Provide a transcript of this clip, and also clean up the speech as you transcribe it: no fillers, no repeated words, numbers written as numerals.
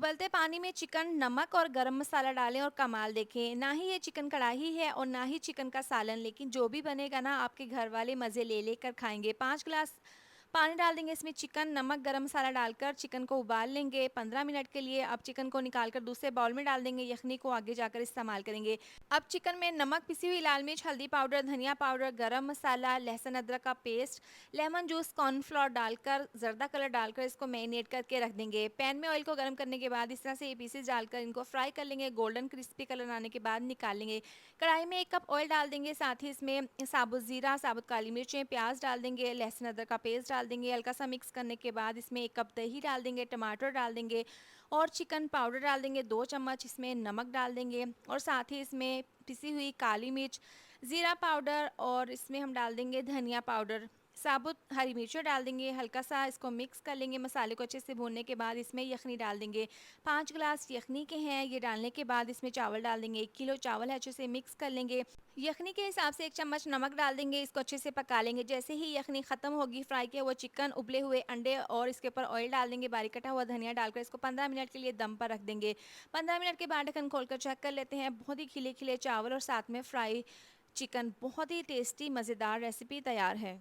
उबलते पानी में चिकन, नमक और गरम मसाला डालें और कमाल देखें। ना ही ये चिकन कढ़ाई है और ना ही चिकन का सालन, लेकिन जो भी बनेगा ना आपके घर वाले मज़े ले लेकर खाएँगे। 5 ग्लास पानी डाल देंगे इसमें चिकन, नमक, गरम मसाला डालकर चिकन को उबाल लेंगे 15 मिनट के लिए। अब चिकन को निकाल कर दूसरे बाउल में डाल देंगे, यखनी को आगे जाकर इस्तेमाल करेंगे। अब चिकन में नमक, पिसी हुई लाल मिर्च, हल्दी पाउडर, धनिया पाउडर, गरम मसाला, लहसुन अदरक का पेस्ट, लेमन जूस, कॉर्नफ्लोर डालकर जर्दा कलर डालकर इसको मैरिनेट करके रख देंगे। पैन में ऑयल को गर्म करने के बाद इस तरह से ये पीसेस डालकर इनको फ्राई कर लेंगे। गोल्डन क्रिस्पी कलर आने के बाद निकाल लेंगे। कढ़ाई में 1 कप ऑयल डाल देंगे, साथ ही इसमें साबुत ज़ीरा, साबुत काली मिर्चें, प्याज डाल देंगे, लहसुन अदरक का पेस्ट डाल देंगे। हल्का सा मिक्स करने के बाद इसमें 1 कप दही डाल देंगे, टमाटर डाल देंगे और चिकन पाउडर डाल देंगे 2 चम्मच। इसमें नमक डाल देंगे और साथ ही इसमें पिसी हुई काली मिर्च, ज़ीरा पाउडर और इसमें हम डाल देंगे धनिया पाउडर, साबुत हरी मिर्चें डाल देंगे। हल्का सा इसको मिक्स कर लेंगे। मसाले को अच्छे से भूनने के बाद इसमें यखनी डाल देंगे। 5 ग्लास यखनी के हैं, ये डालने के बाद इसमें चावल डाल देंगे। 1 किलो चावल है, अच्छे से मिक्स कर लेंगे। यखनी के हिसाब से 1 चम्मच नमक डाल देंगे, इसको अच्छे से पका लेंगे। जैसे ही यखनी ख़त्म होगी, फ्राई किया हुआ चिकन, उबले हुए अंडे और इसके ऊपर ऑयल डाल देंगे, बारीक कटा हुआ धनिया डालकर इसको 15 मिनट के लिए दम पर रख देंगे। 15 मिनट के बाद ढक्कन खोलकर चेक कर लेते हैं। बहुत ही खिले खिले चावल और साथ में फ्राई चिकन, बहुत ही टेस्टी मज़ेदार रेसिपी तैयार है।